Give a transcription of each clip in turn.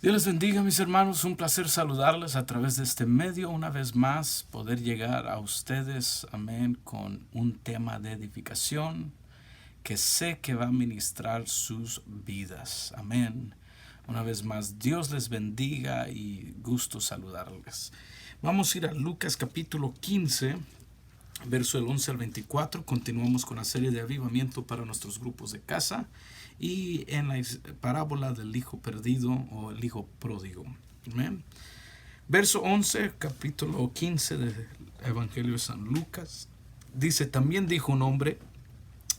Dios les bendiga, mis hermanos. Un placer saludarles a través de este medio. Una vez más, poder llegar a ustedes, amén, con un tema de edificación que sé que va a ministrar sus vidas. Amén. Una vez más, Dios les bendiga y gusto saludarles. Vamos a ir a Lucas capítulo 15, verso del 11 al 24. Continuamos con la serie de avivamiento para nuestros grupos de casa y en la parábola del hijo perdido o el hijo pródigo. Amén. Verso 11, capítulo 15 del Evangelio de San Lucas. Dice: también dijo un hombre,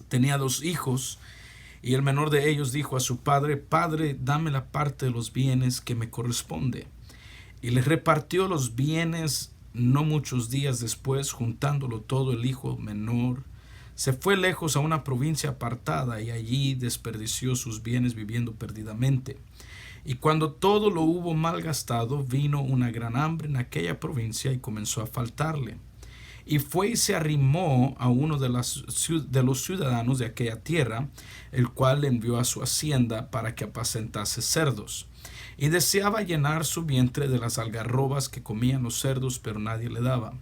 tenía 2 hijos, y el menor de ellos dijo a su padre: Padre, dame la parte de los bienes que me corresponde. Y le repartió los bienes. No muchos días después, juntándolo todo, el hijo menor se fue lejos a una provincia apartada y allí desperdició sus bienes viviendo perdidamente. Y cuando todo lo hubo malgastado, vino una gran hambre en aquella provincia y comenzó a faltarle. Y fue y se arrimó a uno de los ciudadanos de aquella tierra, el cual le envió a su hacienda para que apacentase cerdos. Y deseaba llenar su vientre de las algarrobas que comían los cerdos, pero nadie le daba.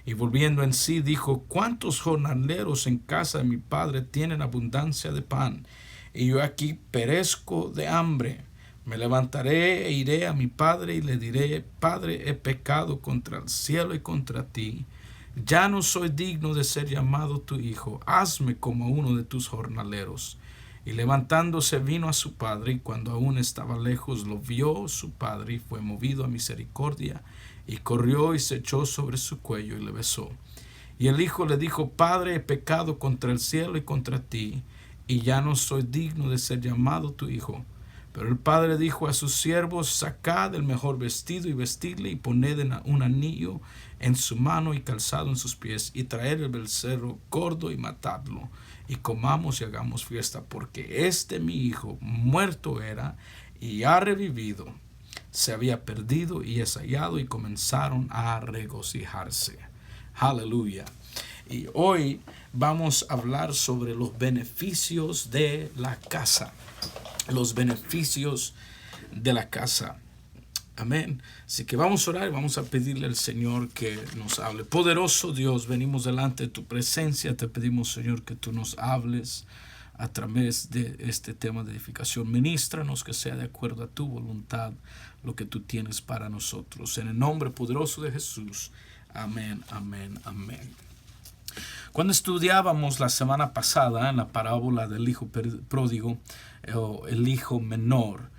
Y volviendo en sí, dijo: ¿cuántos jornaleros en casa de mi padre tienen abundancia de pan? Y yo aquí perezco de hambre. Me levantaré e iré a mi padre y le diré: Padre, he pecado contra el cielo y contra ti. Ya no soy digno de ser llamado tu hijo. Hazme como uno de tus jornaleros. Y levantándose vino a su padre, y cuando aún estaba lejos lo vio su padre, y fue movido a misericordia, y corrió y se echó sobre su cuello y le besó. Y el hijo le dijo: Padre, he pecado contra el cielo y contra ti, y ya no soy digno de ser llamado tu hijo. Pero el padre dijo a sus siervos: sacad el mejor vestido y vestidle, y poned un anillo en su mano y calzado en sus pies, y traed el becerro gordo y matadlo, y comamos y hagamos fiesta, porque mi hijo muerto era y ha revivido, se había perdido y es hallado. Y comenzaron a regocijarse. Aleluya. Y hoy vamos a hablar sobre los beneficios de la casa. Los beneficios de la casa. Amén. Así que vamos a orar y vamos a pedirle al Señor que nos hable. Poderoso Dios, venimos delante de tu presencia. Te pedimos, Señor, que tú nos hables a través de este tema de edificación. Ministranos, que sea de acuerdo a tu voluntad lo que tú tienes para nosotros. En el nombre poderoso de Jesús. Amén, amén, amén. Cuando estudiábamos la semana pasada en la parábola del hijo pródigo, o el hijo menor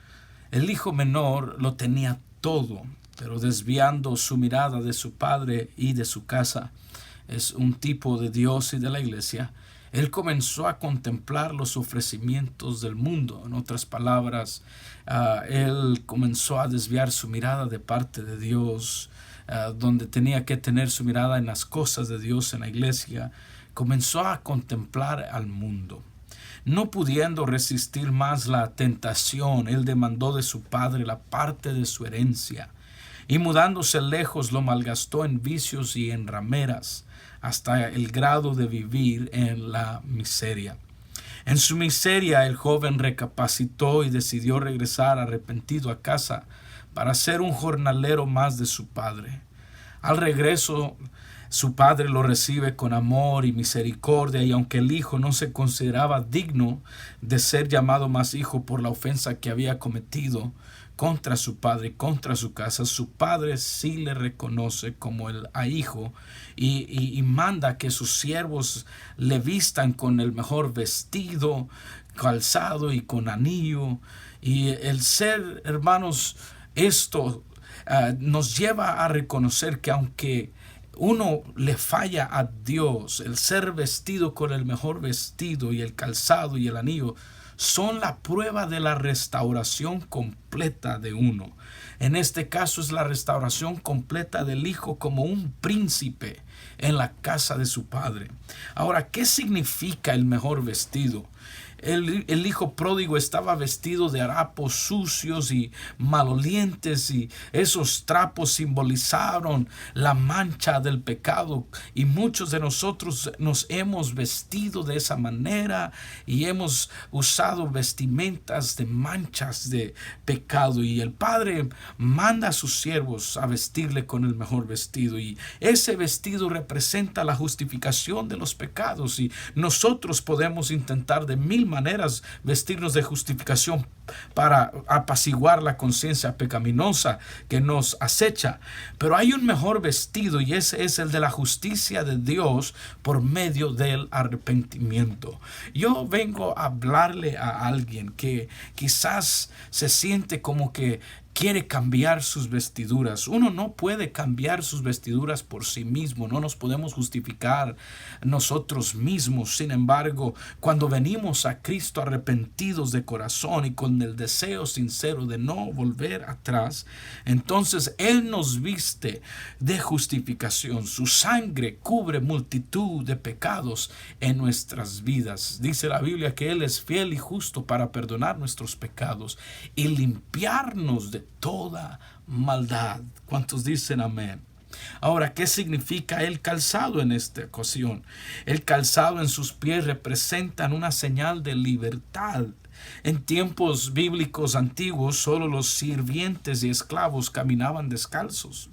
lo tenía todo, pero desviando su mirada de su padre y de su casa, es un tipo de Dios y de la iglesia, él comenzó a contemplar los ofrecimientos del mundo. En otras palabras, él comenzó a desviar su mirada de parte de Dios, donde tenía que tener su mirada en las cosas de Dios, en la iglesia. Comenzó a contemplar al mundo. No pudiendo resistir más la tentación, él demandó de su padre la parte de su herencia, y mudándose lejos lo malgastó en vicios y en rameras, hasta el grado de vivir en la miseria. En su miseria el joven recapacitó y decidió regresar arrepentido a casa para ser un jornalero más de su padre. Al regreso, su padre lo recibe con amor y misericordia, y aunque el hijo no se consideraba digno de ser llamado más hijo por la ofensa que había cometido contra su padre y contra su casa, su padre sí le reconoce como el hijo y manda que sus siervos le vistan con el mejor vestido, calzado y con anillo. Y el ser, hermanos, esto nos lleva a reconocer que aunque uno le falla a Dios, el ser vestido con el mejor vestido y el calzado y el anillo son la prueba de la restauración completa de uno. En este caso es la restauración completa del hijo como un príncipe en la casa de su padre. Ahora, ¿qué significa el mejor vestido? El hijo pródigo estaba vestido de harapos sucios y malolientes, y esos trapos simbolizaron la mancha del pecado, y muchos de nosotros nos hemos vestido de esa manera y hemos usado vestimentas de manchas de pecado, y el Padre manda a sus siervos a vestirle con el mejor vestido, y ese vestido representa la justificación de los pecados. Y nosotros podemos intentar de mil maneras vestirnos de justificación para apaciguar la conciencia pecaminosa que nos acecha, pero hay un mejor vestido, y ese es el de la justicia de Dios por medio del arrepentimiento. Yo vengo a hablarle a alguien que quizás se siente como que quiere cambiar sus vestiduras. Uno no puede cambiar sus vestiduras por sí mismo. No nos podemos justificar nosotros mismos. Sin embargo, cuando venimos a Cristo arrepentidos de corazón y con el deseo sincero de no volver atrás, entonces Él nos viste de justificación. Su sangre cubre multitud de pecados en nuestras vidas. Dice la Biblia que Él es fiel y justo para perdonar nuestros pecados y limpiarnos de toda maldad. ¿Cuántos dicen amén? Ahora, ¿qué significa el calzado en esta ocasión? El calzado en sus pies representan una señal de libertad. En tiempos bíblicos antiguos, solo los sirvientes y esclavos caminaban descalzos.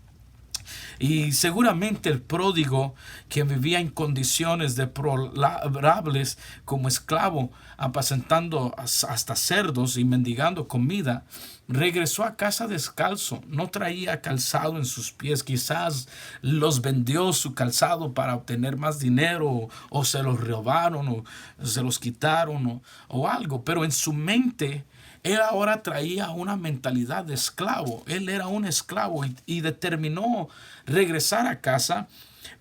Y seguramente el pródigo, que vivía en condiciones deplorables como esclavo, apacentando hasta cerdos y mendigando comida, regresó a casa descalzo. No traía calzado en sus pies. Quizás los vendió su calzado para obtener más dinero, o se los robaron, o se los quitaron, o algo. Pero en su mente, él ahora traía una mentalidad de esclavo. Él era un esclavo y determinó regresar a casa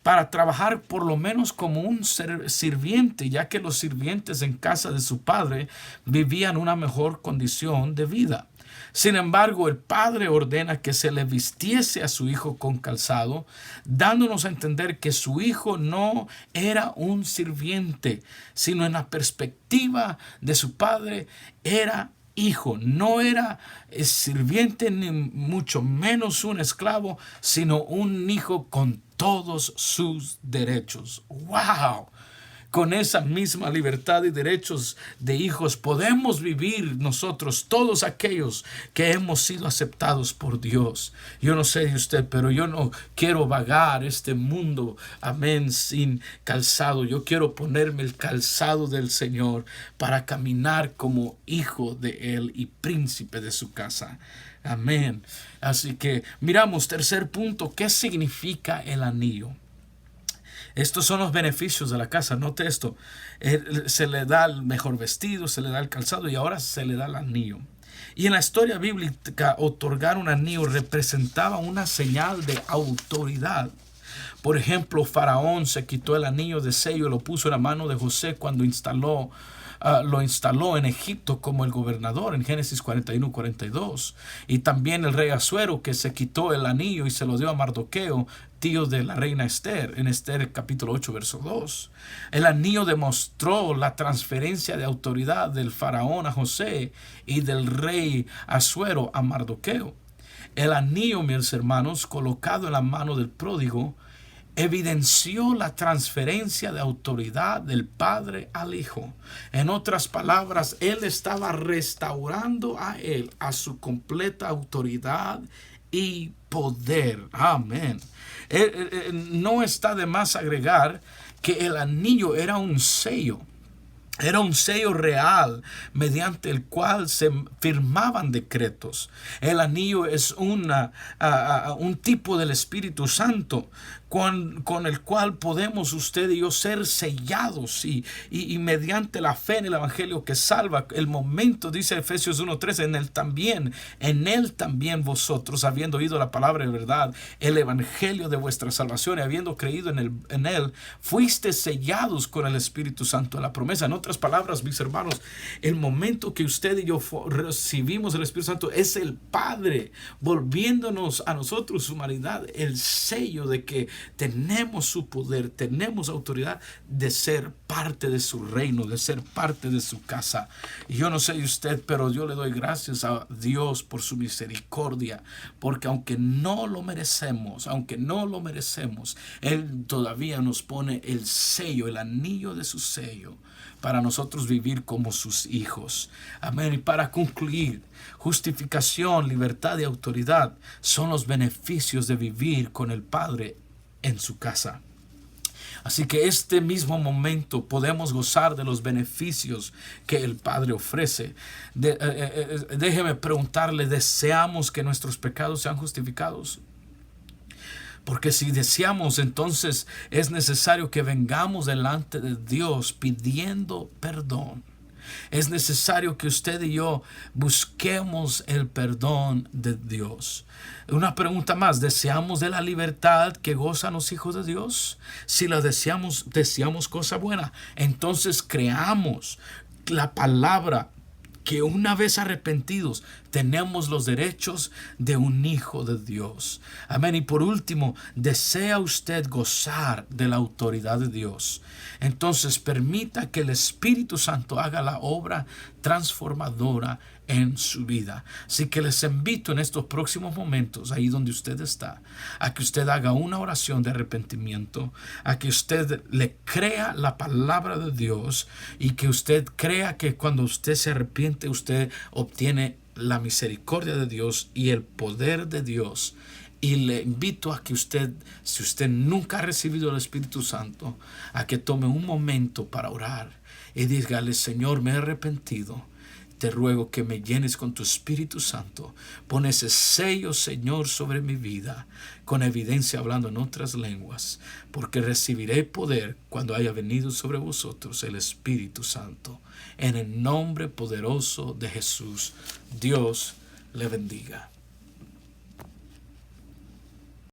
para trabajar por lo menos como un sirviente, ya que los sirvientes en casa de su padre vivían una mejor condición de vida. Sin embargo, el padre ordena que se le vistiese a su hijo con calzado, dándonos a entender que su hijo no era un sirviente, sino en la perspectiva de su padre era hijo. No era sirviente ni mucho menos un esclavo, sino un hijo con todos sus derechos. ¡Wow! Con esa misma libertad y derechos de hijos podemos vivir nosotros, todos aquellos que hemos sido aceptados por Dios. Yo no sé de usted, pero yo no quiero vagar este mundo, amén, sin calzado. Yo quiero ponerme el calzado del Señor para caminar como hijo de Él y príncipe de su casa. Amén. Así que miramos, tercer punto, ¿qué significa el anillo? Estos son los beneficios de la casa. Note esto. Se le da el mejor vestido, se le da el calzado y ahora se le da el anillo. Y en la historia bíblica, otorgar un anillo representaba una señal de autoridad. Por ejemplo, Faraón se quitó el anillo de sello y lo puso en la mano de José cuando lo instaló en Egipto como el gobernador en Génesis 41-42. Y también el rey Asuero, que se quitó el anillo y se lo dio a Mardoqueo, tío de la reina Esther, en Esther capítulo 8 verso 2. El anillo demostró la transferencia de autoridad del faraón a José y del rey Asuero a Mardoqueo. El anillo, mis hermanos, colocado en la mano del pródigo, evidenció la transferencia de autoridad del padre al hijo. En otras palabras, él estaba restaurando a él a su completa autoridad y poder. Amén. No está de más agregar que el anillo era un sello. Era un sello real mediante el cual se firmaban decretos. El anillo es un tipo del Espíritu Santo con el cual podemos usted y yo ser sellados y mediante la fe en el Evangelio que salva. El momento, dice Efesios 1:13, en él también vosotros, habiendo oído la palabra de verdad, el Evangelio de vuestra salvación y habiendo creído en él, fuiste sellados con el Espíritu Santo de la promesa. En otras palabras, mis hermanos, el momento que usted y yo recibimos el Espíritu Santo es el Padre volviéndonos a nosotros, humanidad, el sello de que tenemos su poder, tenemos autoridad de ser parte de su reino, de ser parte de su casa. Y yo no sé de usted, pero yo le doy gracias a Dios por su misericordia, porque aunque no lo merecemos, Él todavía nos pone el sello, el anillo de su sello, para nosotros vivir como sus hijos. Amén. Y para concluir, justificación, libertad y autoridad son los beneficios de vivir con el Padre en su casa. Así que este mismo momento podemos gozar de los beneficios que el Padre ofrece. Déjeme preguntarle, ¿deseamos que nuestros pecados sean justificados? Porque si deseamos, entonces es necesario que vengamos delante de Dios pidiendo perdón. Es necesario que usted y yo busquemos el perdón de Dios. Una pregunta más: ¿deseamos de la libertad que gozan los hijos de Dios? Si la deseamos cosa buena. Entonces creamos la palabra que una vez arrepentidos tenemos los derechos de un hijo de Dios. Amén. Y por último, ¿desea usted gozar de la autoridad de Dios? Entonces permita que el Espíritu Santo haga la obra transformadora en su vida. Así que les invito en estos próximos momentos, ahí donde usted está, a que usted haga una oración de arrepentimiento, a que usted le crea la palabra de Dios y que usted crea que cuando usted se arrepiente, usted obtiene la misericordia de Dios y el poder de Dios. Y le invito a que usted, si usted nunca ha recibido el Espíritu Santo, a que tome un momento para orar y dígale: Señor, me he arrepentido. Te ruego que me llenes con tu Espíritu Santo. Pon ese sello, Señor, sobre mi vida, con evidencia hablando en otras lenguas, porque recibiré poder cuando haya venido sobre vosotros el Espíritu Santo. En el nombre poderoso de Jesús, Dios le bendiga.